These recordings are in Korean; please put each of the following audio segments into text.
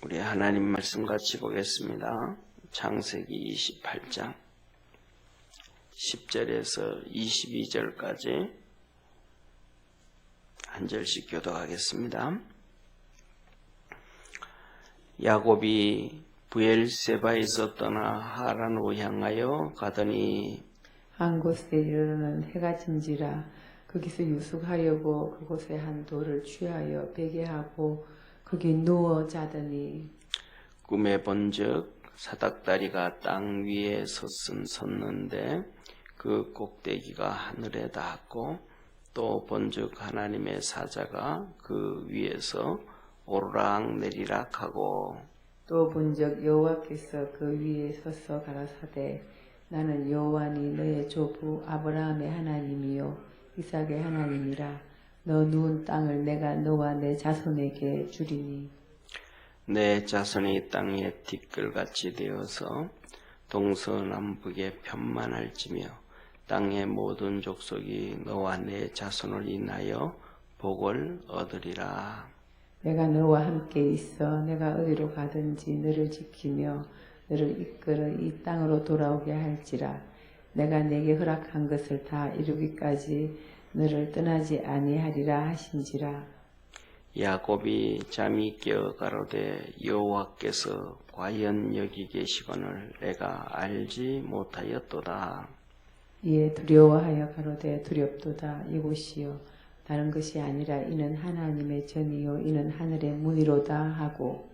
우리 하나님 말씀 같이 보겠습니다. 창세기 28장 10절에서 22절까지 한 절씩 교독하겠습니다. 야곱이 브엘세바에서 떠나 하란으로 향하여 가더니 한 곳에 이르러는 해가 짐지라. 거기서 유숙하려고 그곳에 한 돌을 취하여 베게 하고 거기 누워 자더니 꿈에 본즉 사닥다리가 땅 위에 섰는데 그 꼭대기가 하늘에 닿았고 또 본즉 하나님의 사자가 그 위에서 오르락 내리락 하고 또 본적 여호와께서 그 위에 서서 가라사대 나는 여호와니 너의 조부 아브라함의 하나님이요 이삭의 하나님이라. 너 누운 땅을 내가 너와 내 자손에게 주리니 내 자손이 땅에 티끌같이 되어서 동서남북에 편만할지며 땅의 모든 족속이 너와 내 자손을 인하여 복을 얻으리라. 내가 너와 함께 있어 내가 어디로 가든지 너를 지키며 너를 이끌어 이 땅으로 돌아오게 할지라. 내가 내게 허락한 것을 다 이루기까지 너를 떠나지 아니하리라 하신지라. 야곱이 잠이 깨어 가로되 여호와께서 과연 여기 계시거늘 내가 알지 못하였도다. 이에 두려워하여 가로되 두렵도다. 이곳이요 다른 것이 아니라 이는 하나님의 전이요 이는 하늘의 문이로다 하고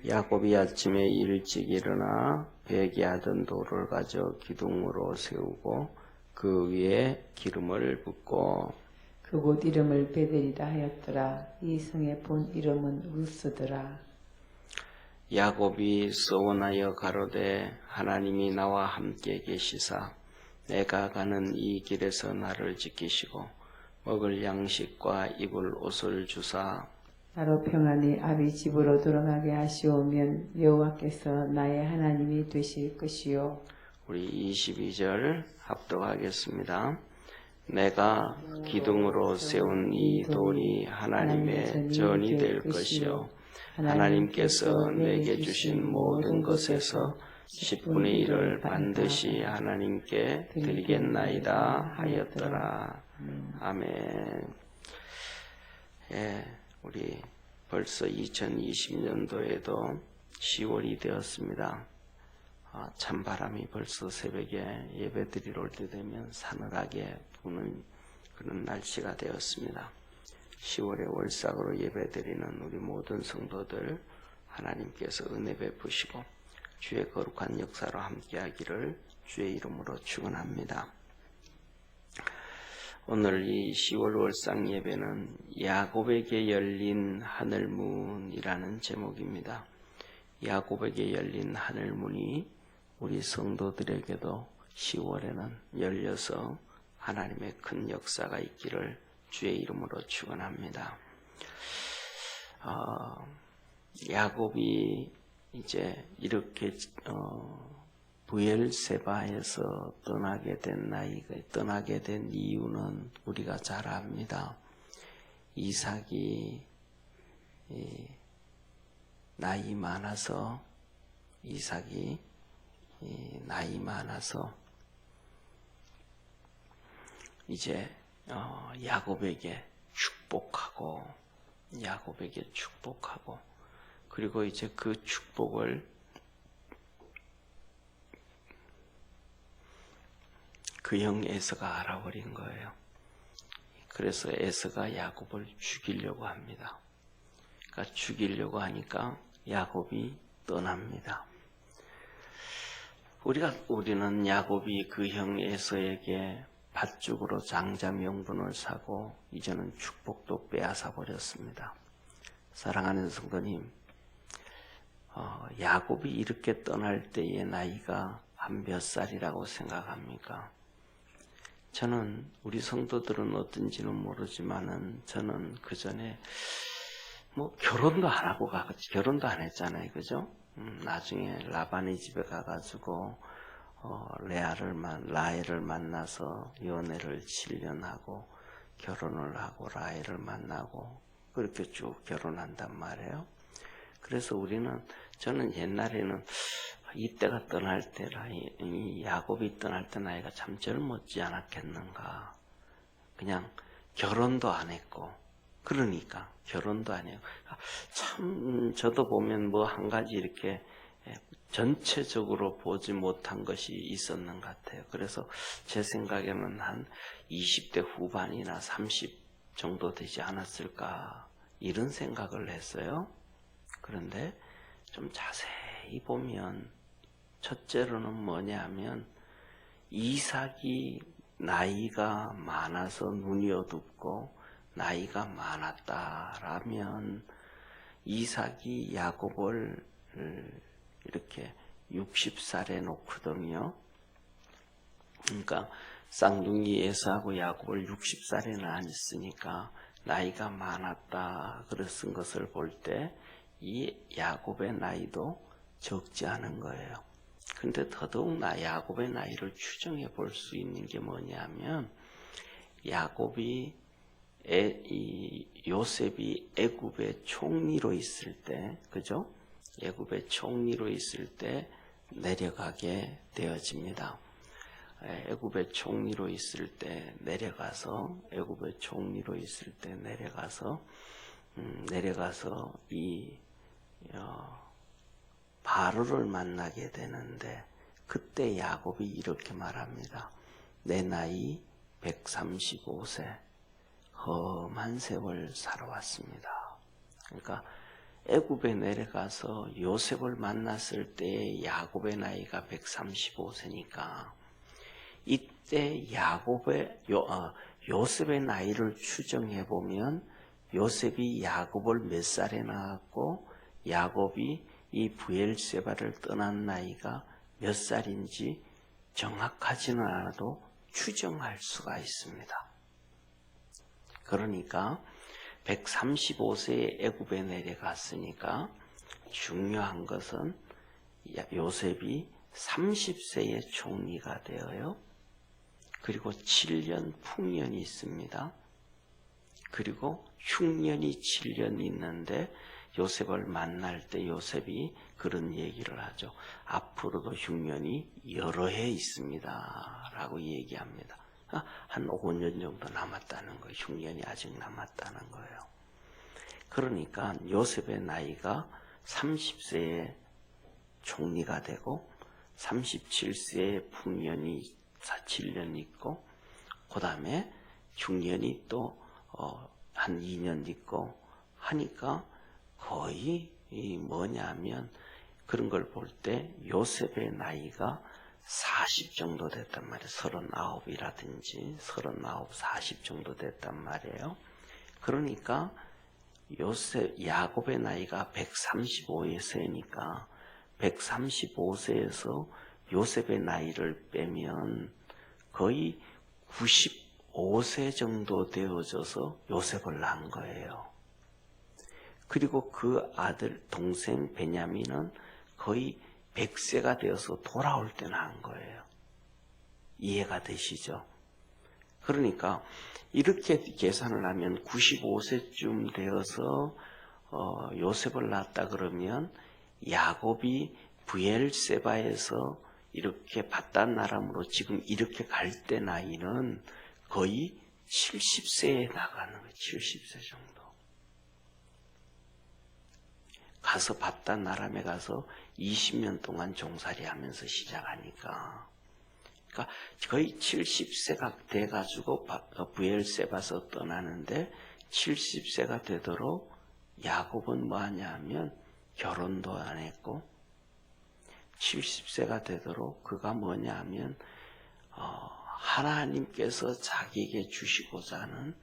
야곱이 아침에 일찍 일어나 베개하던 돌을 가져 기둥으로 세우고 그 위에 기름을 붓고 그곳 이름을 베델이라 하였더라. 이 성의 본 이름은 루스더라. 야곱이 서원하여 가로되 하나님이 나와 함께 계시사 내가 가는 이 길에서 나를 지키시고 먹을 양식과 입을 옷을 주사 나로 평안히 아비 집으로 돌아가게 하시오면 여호와께서 나의 하나님이 되실 것이요. 우리 22절 합독하겠습니다. 내가 기둥으로 세운 이 돌이 하나님의 전이 될 것이요 하나님께서 내게 주신 모든 것에서 10분의 1을 반드시 하나님께 드리겠나이다 하였더라. 아멘. 예, 우리 벌써 2020년도에도 10월이 되었습니다. 찬바람이 벌써 새벽에 예배드리러 올 때 되면 사늘하게 부는 그런 날씨가 되었습니다. 10월에 월삭으로 예배드리는 우리 모든 성도들 하나님께서 은혜 베푸시고 주의 거룩한 역사로 함께하기를 주의 이름으로 축원합니다. 오늘 이 10월 월삭 예배는 야곱에게 열린 하늘문이라는 제목입니다. 야곱에게 열린 하늘문이 우리 성도들에게도 10월에는 열려서 하나님의 큰 역사가 있기를 주의 이름으로 축원합니다. 야곱이 이제 이렇게 브엘세바에서 떠나게 된 이유는 우리가 잘 압니다. 이삭이 나이 많아서 이제 야곱에게 축복하고 그리고 이제 그 축복을 그 형 에서가 알아버린 거예요. 그래서 에서가 야곱을 죽이려고 합니다. 그러니까 죽이려고 하니까 야곱이 떠납니다. 우리는 야곱이 그 형 에서에게 밭죽으로 장자 명분을 사고 이제는 축복도 빼앗아 버렸습니다. 사랑하는 성도님, 야곱이 이렇게 떠날 때의 나이가 한 몇 살이라고 생각합니까? 저는 우리 성도들은 어떤지는 모르지만은 저는 그 전에 결혼도 안 하고 결혼도 안 했잖아요, 그죠? 나중에 라반의 집에 가가지고 라헬을 만나서 연애를 7년 하고 결혼을 하고 라헬을 만나고 그렇게 쭉 결혼한단 말이에요. 그래서 저는 옛날에는 이때가 떠날 때라, 이 야곱이 떠날 때 나이가 참 젊었지 않았겠는가. 그냥 결혼도 안 했고, 그러니까 결혼도 안 해요. 참 저도 보면 뭐 한 가지 이렇게 전체적으로 보지 못한 것이 있었는 것 같아요. 그래서 제 생각에는 한 20대 후반이나 30 정도 되지 않았을까 이런 생각을 했어요. 그런데 좀 자세히 보면 첫째로는 뭐냐면 이삭이 나이가 많아서 눈이 어둡고 나이가 많았다라면 이삭이 야곱을 이렇게 60살에 놓거든요. 그러니까 쌍둥이 에서하고 야곱을 60살에 낳았으니까 나이가 많았다 그랬은 것을 볼 때 이 야곱의 나이도 적지 않은 거예요. 근데 더더욱 야곱의 나이를 추정해 볼 수 있는 게 뭐냐면 요셉이 애굽의 총리로 있을 때, 그죠? 애굽의 총리로 있을 때 내려가게 되어집니다. 애굽의 총리로 있을 때 내려가서 이 바로를 만나게 되는데 그때 야곱이 이렇게 말합니다. 내 나이 135세 험한 세월 살아왔습니다. 그러니까 애굽에 내려가서 요셉을 만났을 때 야곱의 나이가 135세니까 이때 요셉의 나이를 추정해 보면 요셉이 야곱을 몇 살에 낳았고 야곱이 이 브엘세바를 떠난 나이가 몇 살인지 정확하지는 않아도 추정할 수가 있습니다. 그러니까 135세에 애굽에 내려갔으니까 중요한 것은 요셉이 30세의 총리가 되어요. 그리고 7년 풍년이 있습니다. 그리고 흉년이 7년 있는데 요셉을 만날 때 요셉이 그런 얘기를 하죠. 앞으로도 흉년이 여러 해 있습니다. 라고 얘기합니다. 한 5년 정도 남았다는 거예요. 흉년이 아직 남았다는 거예요. 그러니까 요셉의 나이가 30세에 총리가 되고 37세에 풍년이 7년 있고 그 다음에 흉년이 또 한 2년 있고 하니까 거의 뭐냐면 그런 걸 볼 때 요셉의 나이가 40 정도 됐단 말이에요. 39이라든지 39, 40 정도 됐단 말이에요. 그러니까 야곱의 나이가 135세니까 135세에서 요셉의 나이를 빼면 거의 95세 정도 되어져서 요셉을 낳은 거예요. 그리고 그 아들 동생 베냐민은 거의 100세가 되어서 돌아올 때 낳은 거예요. 이해가 되시죠? 그러니까 이렇게 계산을 하면 95세쯤 되어서 요셉을 낳았다 그러면 야곱이 브엘세바에서 이렇게 밧단나람으로 지금 이렇게 갈 때 나이는 거의 70세에 나가는 거예요. 70세 정도. 가서 밧단나람에 가서 20년 동안 종살이 하면서 시작하니까 그러니까 거의 70세가 돼가지고 브엘세바서 떠나는데 70세가 되도록 야곱은 뭐 하냐면 결혼도 안 했고 70세가 되도록 그가 뭐냐 하면 하나님께서 자기에게 주시고자 하는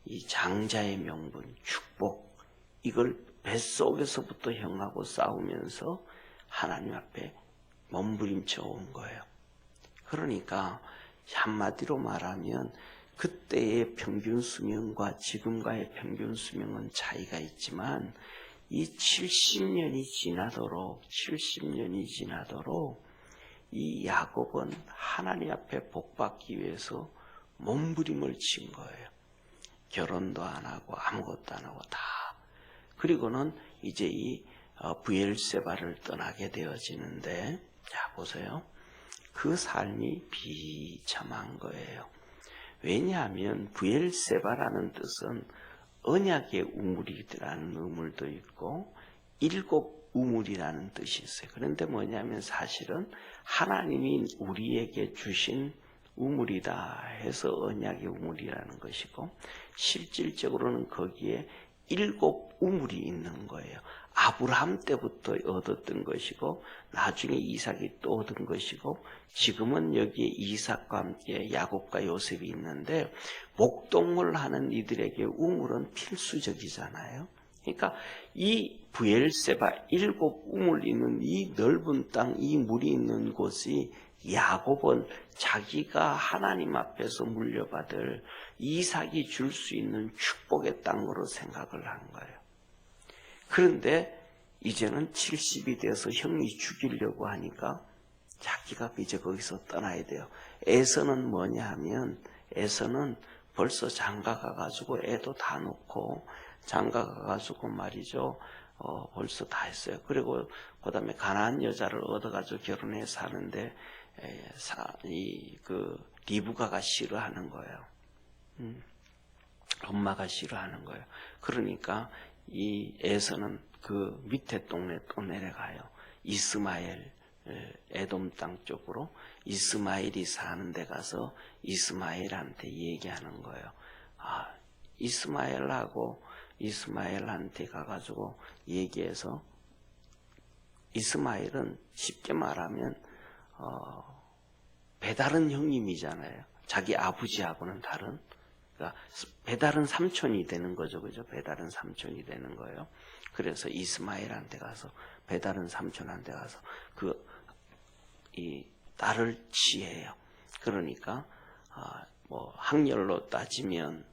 이 장자의 명분, 축복 이걸 뱃속에서부터 형하고 싸우면서 하나님 앞에 몸부림쳐 온 거예요. 그러니까 한마디로 말하면 그때의 평균 수명과 지금과의 평균 수명은 차이가 있지만 이 70년이 지나도록 이 야곱은 하나님 앞에 복받기 위해서 몸부림을 친 거예요. 결혼도 안 하고 아무것도 안 하고 다. 그리고는 이제 이 부엘세바를 떠나게 되어지는데, 자 보세요. 그 삶이 비참한 거예요. 왜냐하면 부엘세바라는 뜻은 언약의 우물이라는 의물도 있고 일곱 우물이라는 뜻이 있어요. 그런데 뭐냐면 사실은 하나님이 우리에게 주신 우물이다 해서 언약의 우물이라는 것이고, 실질적으로는 거기에 일곱 우물이 있는 거예요. 아브라함 때부터 얻었던 것이고 나중에 이삭이 또 얻은 것이고, 지금은 여기에 이삭과 함께 야곱과 요셉이 있는데, 목동을 하는 이들에게 우물은 필수적이잖아요. 그러니까 이 부엘세바 일곱 우물 있는 이 넓은 땅, 이 물이 있는 곳이 야곱은 자기가 하나님 앞에서 물려받을 이삭이 줄 수 있는 축복의 땅으로 생각을 한 거예요. 그런데 이제는 70이 돼서 형이 죽이려고 하니까 자기가 이제 거기서 떠나야 돼요. 에서는 뭐냐 하면, 에서는 벌써 장가 가가지고 애도 다 놓고 장가 가가지고 말이죠. 벌써 다 했어요. 그리고 그 다음에 가나안 여자를 얻어가지고 결혼해 사는데 리브가가 싫어하는 거예요. 엄마가 싫어하는 거예요. 그러니까 이 에서는 그 밑에 동네 또 내려가요. 이스마엘, 에돔 땅 쪽으로 이스마엘이 사는 데 가서 이스마엘한테 얘기하는 거예요. 이스마엘한테 가가지고 얘기해서, 이스마엘은 쉽게 말하면 배다른 형님이잖아요. 자기 아버지하고는 다른. 그러니까 배다른 삼촌이 되는 거죠, 그죠? 배다른 삼촌이 되는 거예요. 그래서 이스마엘한테 가서, 배다른 삼촌한테 가서 이 딸을 취해요. 그러니까 뭐 학렬로 따지면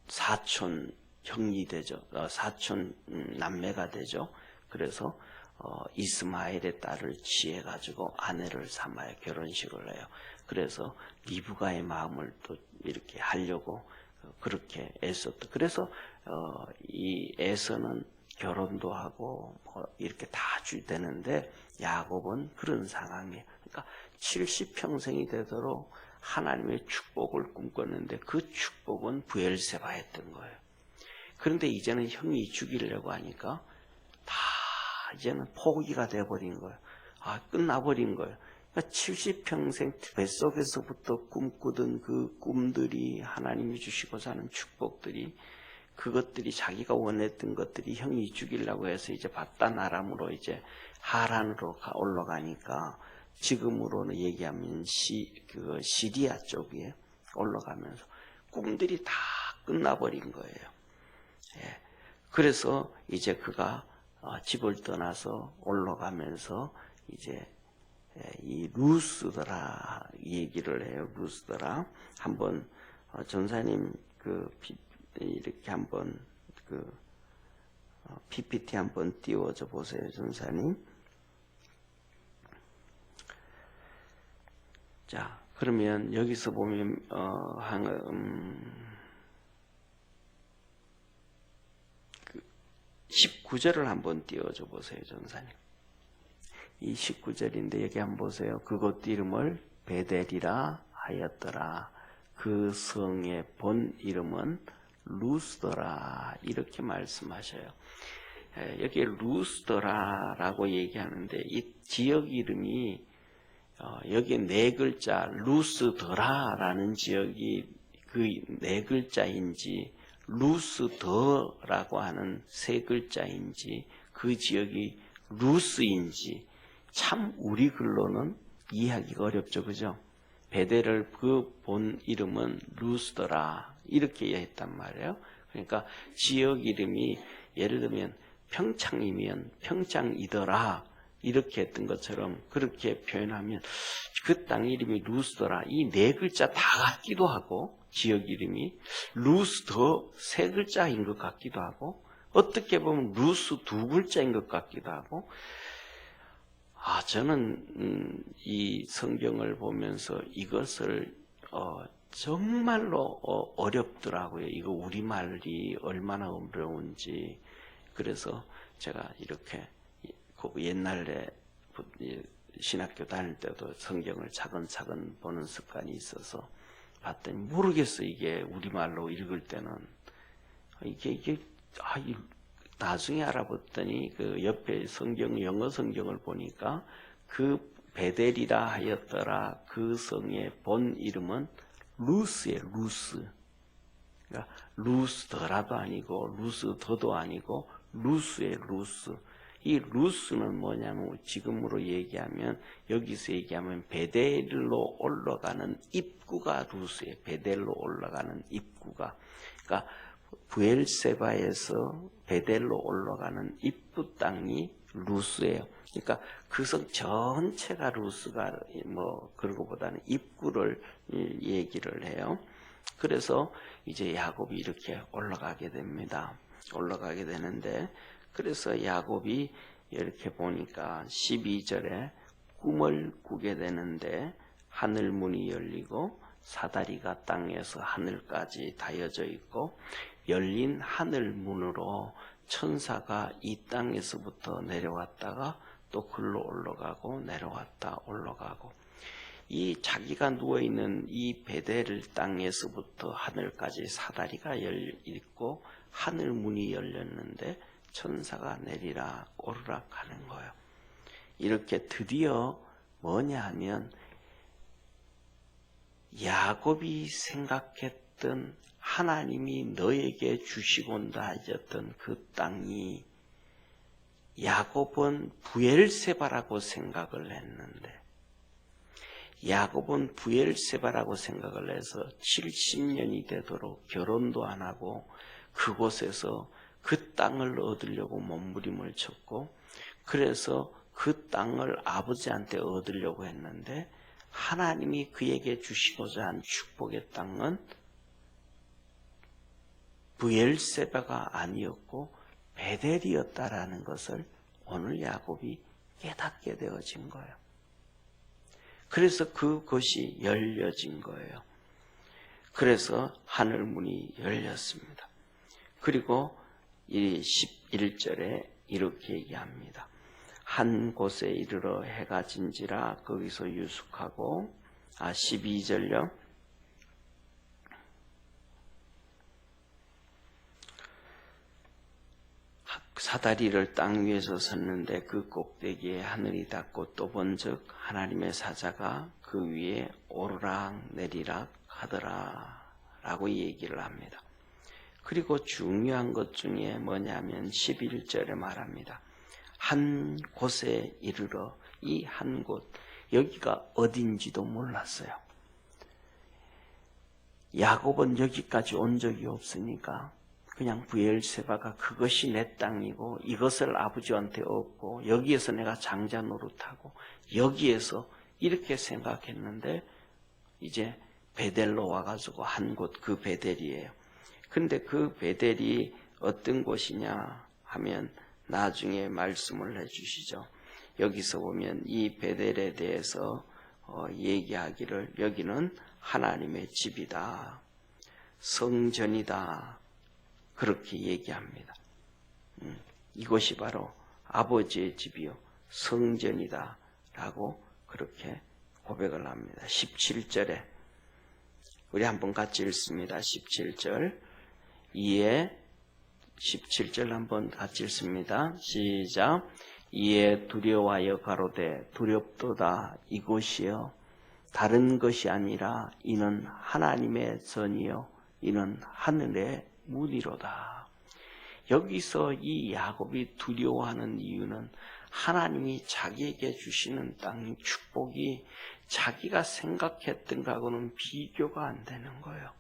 사촌 형이 되죠. 사촌 남매가 되죠. 그래서 이스마엘의 딸을 취해가지고 아내를 삼아요. 결혼식을 해요. 그래서 리브가의 마음을 또 이렇게 하려고 그렇게 애썼다. 그래서 이 에서는 결혼도 하고 뭐 이렇게 다 되는데, 야곱은 그런 상황이에요. 그러니까 70평생이 되도록 하나님의 축복을 꿈꿨는데 그 축복은 부엘세바였던 거예요. 그런데 이제는 형이 죽이려고 하니까 다 이제는 포기가 돼버린 거예요. 끝나버린 거예요. 그러니까 70평생 뱃속에서부터 꿈꾸던 그 꿈들이, 하나님이 주시고자 하는 축복들이, 그것들이 자기가 원했던 것들이 형이 죽이려고 해서 이제 바다나람으로 이제 하란으로 올라가니까, 지금으로는 얘기하면 시리아 쪽에 올라가면서 꿈들이 다 끝나버린 거예요. 예. 그래서 이제 그가 집을 떠나서 올라가면서 이제 이 루스드라 얘기를 해요. 루스드라. 한번 전사님 이렇게 한번 PPT 한번 띄워줘 보세요, 전사님. 자, 그러면 여기서 보면 19절을 한번 띄워줘 보세요, 전사님. 이 19절인데 여기 한번 보세요. 그곳 이름을 베델이라 하였더라. 그 성의 본 이름은 루스더라. 이렇게 말씀하셔요. 여기 루스더라라고 얘기하는데, 이 지역 이름이 여기 네 글자 루스더라라는 지역이 그 네 글자인지, 루스더라고 하는 세 글자인지, 그 지역이 루스인지 참 우리 글로는 이해하기가 어렵죠, 그죠? 베델을 그 본 이름은 루스더라 이렇게 했단 말이에요. 그러니까 지역 이름이 예를 들면 평창이면 평창이더라 이렇게 했던 것처럼 그렇게 표현하면 그 땅 이름이 루스더라, 이 네 글자 다 같기도 하고, 지역 이름이 루스더 세 글자인 것 같기도 하고, 어떻게 보면 루스 두 글자인 것 같기도 하고. 저는 이 성경을 보면서 이것을 정말로 어렵더라고요. 이거 우리말이 얼마나 어려운지. 그래서 제가 이렇게 그 옛날에 신학교 다닐 때도 성경을 차근차근 보는 습관이 있어서 봤더니 모르겠어. 이게 우리말로 읽을 때는 이게 나중에 알아봤더니 그 옆에 영어 성경을 보니까 그 베델이라 하였더라. 그 성의 본 이름은 루스예요. 루스. 그러니까 루스 더라도 아니고 루스 더도 아니고 루스예요. 루스. 이 루스는 뭐냐면 지금으로 얘기하면 여기서 얘기하면 베델로 올라가는 입구가 루스예요. 베델로 올라가는 입구가. 그러니까 부엘세바에서 베델로 올라가는 입구 땅이 루스예요. 그러니까 그 성 전체가 루스가 그런 것보다는 입구를 얘기를 해요. 그래서 이제 야곱이 이렇게 올라가게 됩니다. 올라가게 되는데 그래서 야곱이 이렇게 보니까 12절에 꿈을 꾸게 되는데 하늘 문이 열리고 사다리가 땅에서 하늘까지 닿여져 있고 열린 하늘 문으로 천사가 이 땅에서부터 내려왔다가 또 글로 올라가고 내려왔다 올라가고 이 자기가 누워있는 이 베델 땅에서부터 하늘까지 사다리가 있고 하늘 문이 열렸는데 천사가 내리라 오르락 하는 거예요. 이렇게 드디어 뭐냐 하면 야곱이 생각했던 하나님이 너에게 주시곤다 하셨던 그 땅이 야곱은 부엘세바라고 생각을 했는데 야곱은 부엘세바라고 생각을 해서 70년이 되도록 결혼도 안 하고 그곳에서 그 땅을 얻으려고 몸부림을 쳤고 그래서 그 땅을 아버지한테 얻으려고 했는데 하나님이 그에게 주시고자 한 축복의 땅은 부엘세바가 아니었고 베델이었다라는 것을 오늘 야곱이 깨닫게 되어진 거예요. 그래서 그것이 열려진 거예요. 그래서 하늘문이 열렸습니다. 그리고 이 11절에 이렇게 얘기합니다. 한 곳에 이르러 해가 진지라 거기서 유숙하고 12절요. 사다리를 땅 위에서 섰는데 그 꼭대기에 하늘이 닿고 또 본즉 하나님의 사자가 그 위에 오르락 내리락 하더라 라고 얘기를 합니다. 그리고 중요한 것 중에 뭐냐면 11절에 말합니다. 한 곳에 이르러 이 한 곳, 여기가 어딘지도 몰랐어요. 야곱은 여기까지 온 적이 없으니까 그냥 부엘세바가 그것이 내 땅이고 이것을 아버지한테 얻고 여기에서 내가 장자 노릇하고 여기에서 이렇게 생각했는데 이제 베델로 와가지고 한 곳 그 베델이에요. 근데 그 베델이 어떤 곳이냐 하면 나중에 말씀을 해주시죠. 여기서 보면 이 베델에 대해서 얘기하기를 여기는 하나님의 집이다. 성전이다. 그렇게 얘기합니다. 이것이 바로 아버지의 집이요 성전이다 라고 그렇게 고백을 합니다. 17절에 우리 한번 같이 읽습니다. 17절 이에 17절 한번 같이 읽습니다. 시작. 이에 두려워하여 가로되 두렵도다 이곳이여 다른 것이 아니라 이는 하나님의 전이요 이는 하늘의 문이로다. 여기서 이 야곱이 두려워하는 이유는 하나님이 자기에게 주시는 땅 축복이 자기가 생각했던 것하고는 비교가 안 되는 거예요.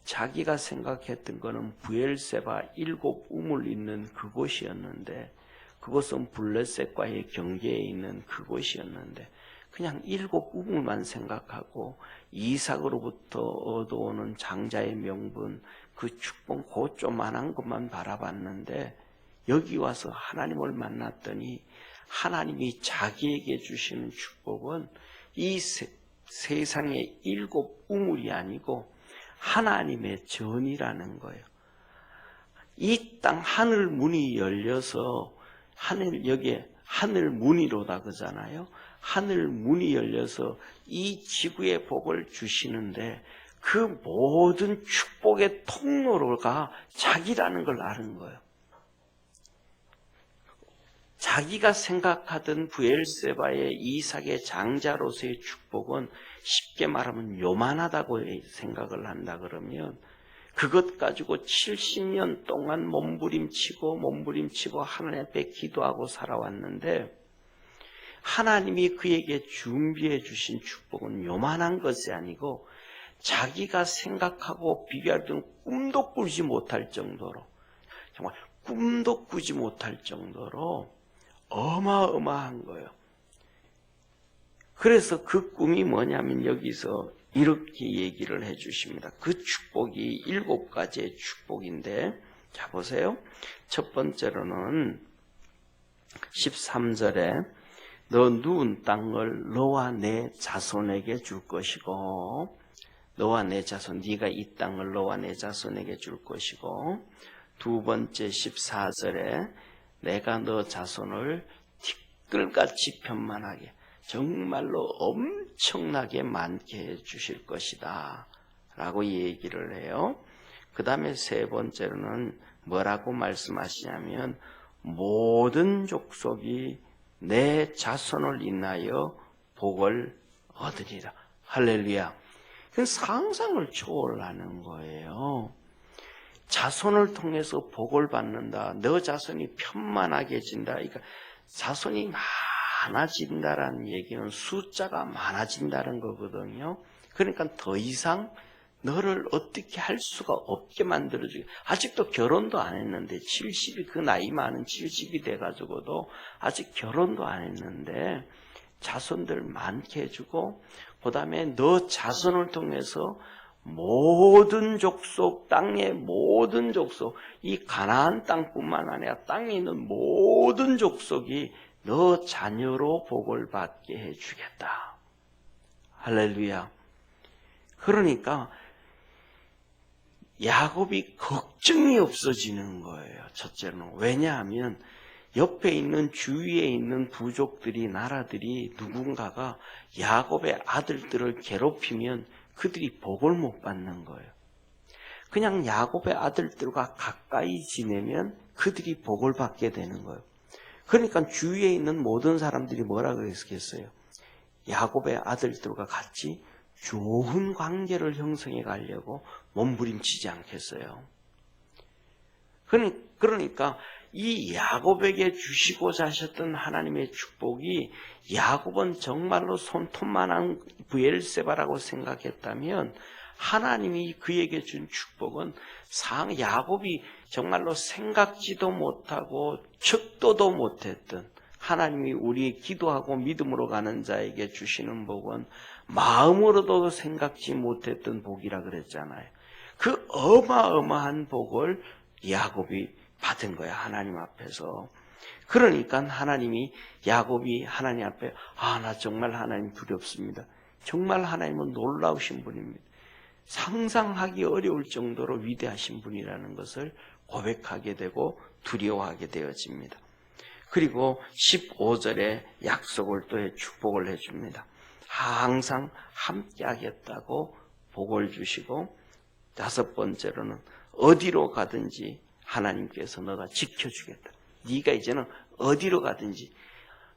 자기가 생각했던 것은 부엘세바 7 우물 있는 그곳이었는데 그것은 블레셋과의 경계에 있는 그곳이었는데 그냥 7 우물만 생각하고 이삭으로부터 얻어오는 장자의 명분 그 축복 그 조만한 것만 바라봤는데 여기 와서 하나님을 만났더니 하나님이 자기에게 주시는 축복은 이 세상의 7 우물이 아니고 하나님의 전이라는 거예요. 이 땅 하늘 문이 열려서 여기에 하늘 문이로다 그러잖아요. 하늘 문이 열려서 이 지구의 복을 주시는데 그 모든 축복의 통로가 자기라는 걸 아는 거예요. 자기가 생각하던 브엘세바의 이삭의 장자로서의 축복은 쉽게 말하면 요만하다고 생각을 한다 그러면 그것 가지고 70년 동안 몸부림치고 하나님 앞에 기도하고 살아왔는데 하나님이 그에게 준비해 주신 축복은 요만한 것이 아니고 자기가 생각하고 비교하던 꿈도 꾸지 못할 정도로 정말 꿈도 꾸지 못할 정도로 어마어마한 거예요. 그래서 그 꿈이 뭐냐면 여기서 이렇게 얘기를 해 주십니다. 그 축복이 7가지의 축복인데 자 보세요. 첫 번째로는 13절에 너 누운 땅을 너와 내 자손에게 줄 것이고 너와 내 자손 네가 이 땅을 너와 내 자손에게 줄 것이고 두 번째 14절에 내가 너 자손을 티끌같이 편만하게 정말로 엄청나게 많게 해 주실 것이다 라고 얘기를 해요. 그 다음에 세 번째로는 뭐라고 말씀하시냐면 모든 족속이 내 자손을 인하여 복을 얻으리라. 할렐루야. 그건 상상을 초월하는 거예요. 자손을 통해서 복을 받는다. 너 자손이 편만하게진다. 그러니까 자손이 많아진다라는 얘기는 숫자가 많아진다는 거거든요. 그러니까 더 이상 너를 어떻게 할 수가 없게 만들어주고 아직도 결혼도 안 했는데 70이 그 나이 많은 70이 돼가지고도 아직 결혼도 안 했는데 자손들 많게 해주고 그 다음에 너 자손을 통해서 모든 족속, 땅의 모든 족속, 이 가나안 땅뿐만 아니라 땅에 있는 모든 족속이 너 자녀로 복을 받게 해주겠다. 할렐루야. 그러니까 야곱이 걱정이 없어지는 거예요. 첫째는. 왜냐하면 옆에 있는 주위에 있는 부족들이 나라들이 누군가가 야곱의 아들들을 괴롭히면 그들이 복을 못 받는 거예요. 그냥 야곱의 아들들과 가까이 지내면 그들이 복을 받게 되는 거예요. 그러니까 주위에 있는 모든 사람들이 뭐라 그랬겠어요? 야곱의 아들들과 같이 좋은 관계를 형성해 가려고 몸부림치지 않겠어요. 그러니까 이 야곱에게 주시고자 하셨던 하나님의 축복이 야곱은 정말로 손톱만한 브엘세바라고 생각했다면 하나님이 그에게 준 축복은 야곱이 정말로 생각지도 못하고 척도도 못했던 하나님이 우리 기도하고 믿음으로 가는 자에게 주시는 복은 마음으로도 생각지 못했던 복이라 그랬잖아요. 그 어마어마한 복을 야곱이 받은 거야, 하나님 앞에서. 그러니까 야곱이 하나님 앞에 나 정말 하나님 두렵습니다. 정말 하나님은 놀라우신 분입니다. 상상하기 어려울 정도로 위대하신 분이라는 것을 고백하게 되고 두려워하게 되어집니다. 그리고 15절에 약속을 또 축복을 해줍니다. 항상 함께 하겠다고 복을 주시고 다섯 번째로는 어디로 가든지 하나님께서 너가 지켜주겠다. 네가 이제는 어디로 가든지.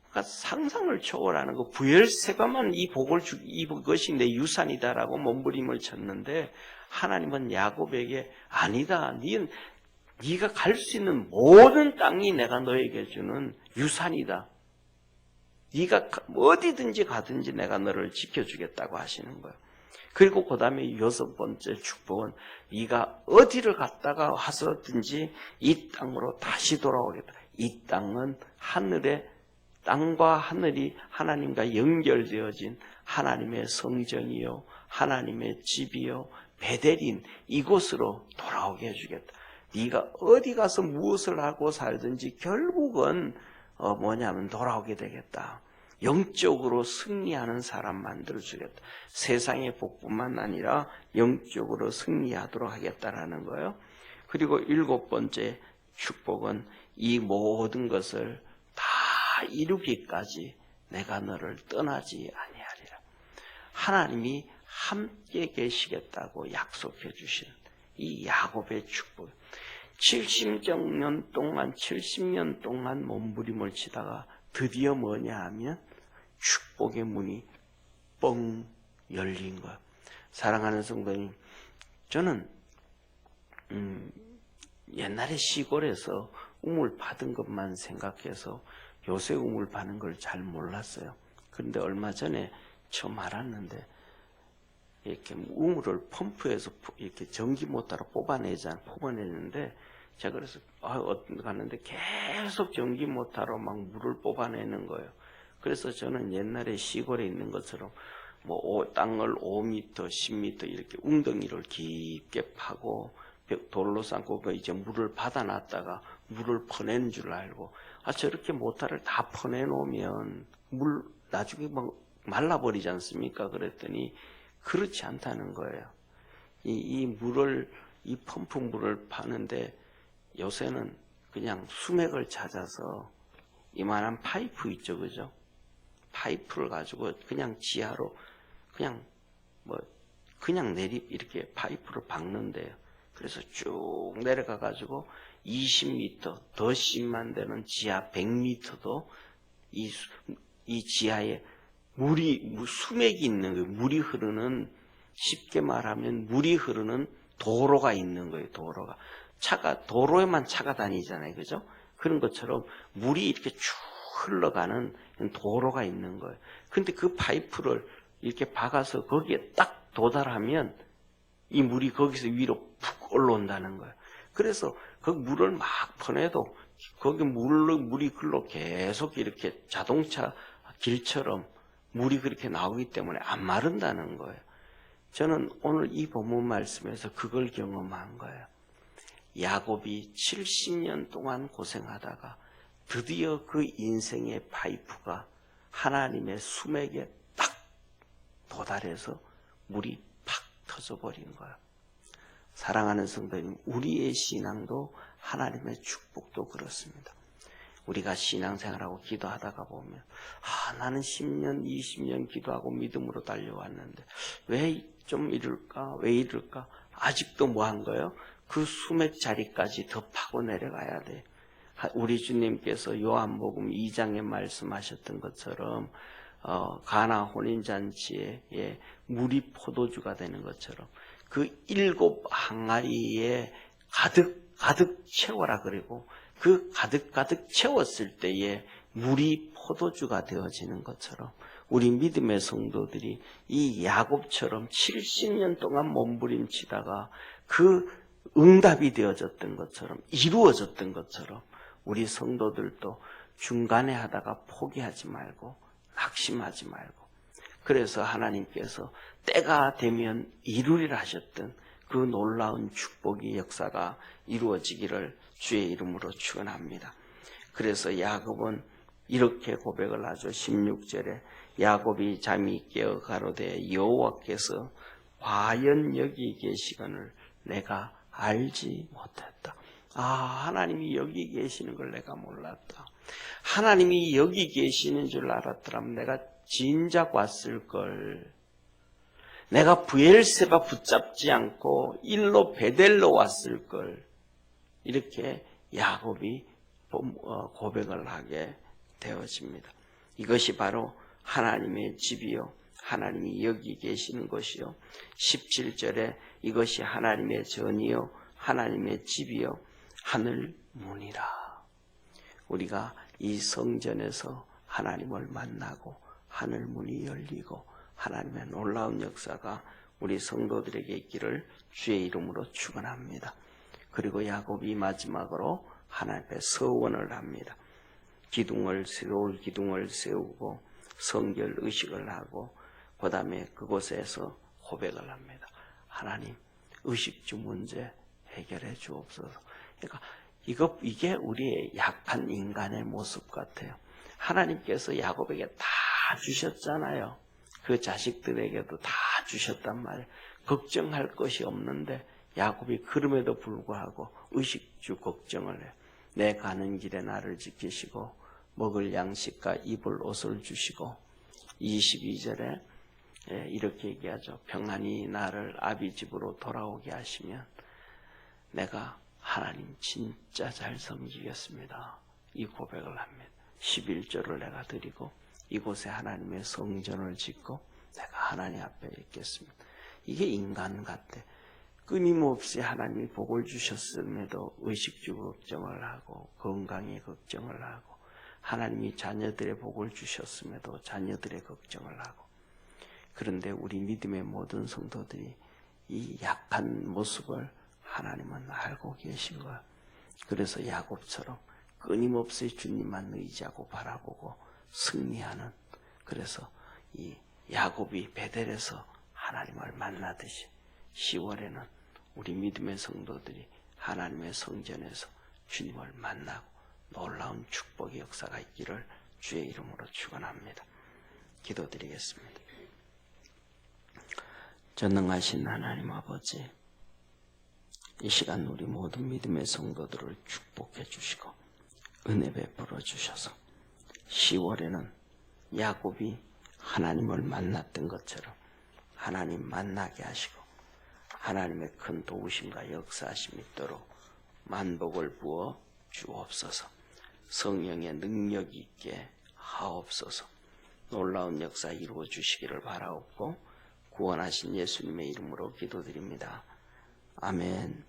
그러니까 상상을 초월하는 거. 브엘세바만 이 복을 이것이 내 유산이다라고 몸부림을 쳤는데 하나님은 야곱에게 아니다. 네가 갈 수 있는 모든 땅이 내가 너에게 주는 유산이다. 네가 어디든지 가든지 내가 너를 지켜주겠다고 하시는 거예요. 그리고 그 다음에 6번째 축복은 네가 어디를 갔다가 와서든지 이 땅으로 다시 돌아오겠다. 이 땅은 땅과 하늘이 하나님과 연결되어진 하나님의 성전이요, 하나님의 집이요, 베델인 이곳으로 돌아오게 해주겠다. 네가 어디 가서 무엇을 하고 살든지 결국은 뭐냐면 돌아오게 되겠다. 영적으로 승리하는 사람 만들어주겠다. 세상의 복뿐만 아니라 영적으로 승리하도록 하겠다라는 거예요. 그리고 7번째 축복은 이 모든 것을 다 이루기까지 내가 너를 떠나지 아니하리라. 하나님이 함께 계시겠다고 약속해 주신 이 야곱의 축복. 70년 동안 몸부림을 치다가 드디어 뭐냐 하면 축복의 문이 뻥 열린 거야. 사랑하는 성도님, 저는 옛날에 시골에서 우물 받은 것만 생각해서 요새 우물 받는 걸 잘 몰랐어요. 그런데 얼마 전에 처음 알았는데 이렇게 우물을 펌프에서 이렇게 전기 모터로 뽑아내는데 제가 그래서 갔는데 계속 전기 모터로 막 물을 뽑아내는 거예요. 그래서 저는 옛날에 시골에 있는 것처럼 뭐 땅을 5m, 10m 이렇게 웅덩이를 깊게 파고 돌로 쌓고 이제 물을 받아놨다가 물을 퍼내는 줄 알고 저렇게 모터를 다 퍼내놓으면 물 나중에 막 말라버리지 않습니까? 그랬더니 그렇지 않다는 거예요. 이 펌프 물을 파는데 요새는 그냥 수맥을 찾아서 이만한 파이프 있죠, 그죠? 파이프를 가지고 그냥 지하로 그냥 이렇게 파이프를 박는데요. 그래서 쭉 내려가 가지고 20m 더 심한 데는 지하 100m도 이 지하에 수맥이 있는 거예요. 물이 흐르는, 쉽게 말하면 물이 흐르는 도로가 있는 거예요. 도로에만 차가 다니잖아요. 그죠? 그런 것처럼 물이 이렇게 쭉 흘러가는 도로가 있는 거예요. 근데 그 파이프를 이렇게 박아서 거기에 딱 도달하면 이 물이 거기서 위로 푹 올라온다는 거예요. 그래서 그 물을 막 퍼내도 거기 물이 글로 계속 이렇게 자동차 길처럼 물이 그렇게 나오기 때문에 안 마른다는 거예요. 저는 오늘 이 본문 말씀에서 그걸 경험한 거예요. 야곱이 70년 동안 고생하다가 드디어 그 인생의 파이프가 하나님의 수맥에 딱 도달해서 물이 팍 터져버린 거예요. 사랑하는 성도님, 우리의 신앙도 하나님의 축복도 그렇습니다. 우리가 신앙생활하고 기도하다가 보면 나는 10년, 20년 기도하고 믿음으로 달려왔는데 왜 좀 이럴까? 왜 이럴까? 아직도 뭐 한 거예요? 그 수맥 자리까지 더 파고 내려가야 돼. 우리 주님께서 요한복음 2장에 말씀하셨던 것처럼 가나 혼인잔치에 물이 포도주가 되는 것처럼 그 7 항아리에 가득 채워라 그리고 그 가득 채웠을 때에 물이 포도주가 되어지는 것처럼 우리 믿음의 성도들이 이 야곱처럼 70년 동안 몸부림치다가 그 응답이 되어졌던 것처럼 이루어졌던 것처럼 우리 성도들도 중간에 하다가 포기하지 말고 낙심하지 말고 그래서 하나님께서 때가 되면 이루리라 하셨던 그 놀라운 축복의 역사가 이루어지기를 주의 이름으로 축원합니다. 그래서 야곱은 이렇게 고백을 하죠. 16절에 야곱이 잠이 깨어 가로되 여호와께서 과연 여기 계시거늘 내가 알지 못했다. 하나님이 여기 계시는 걸 내가 몰랐다. 하나님이 여기 계시는 줄 알았더라면 내가 진작 왔을 걸. 내가 브엘세바 붙잡지 않고 일로 베델로 왔을 걸. 이렇게 야곱이 고백을 하게 되어집니다. 이것이 바로 하나님의 집이요 하나님이 여기 계시는 것이요 17절에 이것이 하나님의 전이요 하나님의 집이요 하늘 문이라. 우리가 이 성전에서 하나님을 만나고 하늘 문이 열리고 하나님의 놀라운 역사가 우리 성도들에게 있기를 주의 이름으로 축원합니다. 그리고 야곱이 마지막으로 하나님 앞에 서원을 합니다. 세울 기둥을 세우고 성결 의식을 하고 그 다음에 그곳에서 고백을 합니다. 하나님 의식주 문제 해결해 주옵소서. 그러니까 이게 우리의 약한 인간의 모습 같아요. 하나님께서 야곱에게 다 주셨잖아요. 그 자식들에게도 다 주셨단 말이에요. 걱정할 것이 없는데 야곱이 그럼에도 불구하고 의식주 걱정을 해. 내 가는 길에 나를 지키시고 먹을 양식과 입을 옷을 주시고 22절에 이렇게 얘기하죠. 평안히 나를 아비 집으로 돌아오게 하시면 내가 하나님 진짜 잘 섬기겠습니다. 이 고백을 합니다. 11조를 내가 드리고 이곳에 하나님의 성전을 짓고 내가 하나님 앞에 있겠습니다. 이게 인간 같아. 끊임없이 하나님이 복을 주셨음에도 의식주 걱정을 하고 건강의 걱정을 하고 하나님이 자녀들의 복을 주셨음에도 자녀들의 걱정을 하고 그런데 우리 믿음의 모든 성도들이 이 약한 모습을 하나님은 알고 계신 거야. 그래서 야곱처럼 끊임없이 주님만 의지하고 바라보고 승리하는 그래서 이 야곱이 베델에서 하나님을 만나듯이 10월에는 우리 믿음의 성도들이 하나님의 성전에서 주님을 만나고 놀라운 축복의 역사가 있기를 주의 이름으로 축원합니다. 기도드리겠습니다. 전능하신 하나님 아버지, 이 시간 우리 모든 믿음의 성도들을 축복해 주시고 은혜 베풀어 주셔서 10월에는 야곱이 하나님을 만났던 것처럼 하나님 만나게 하시고 하나님의 큰 도우심과 역사하심이 있도록 만복을 부어 주옵소서. 성령의 능력 있게 하옵소서. 놀라운 역사 이루어 주시기를 바라옵고 구원하신 예수님의 이름으로 기도드립니다. 아멘.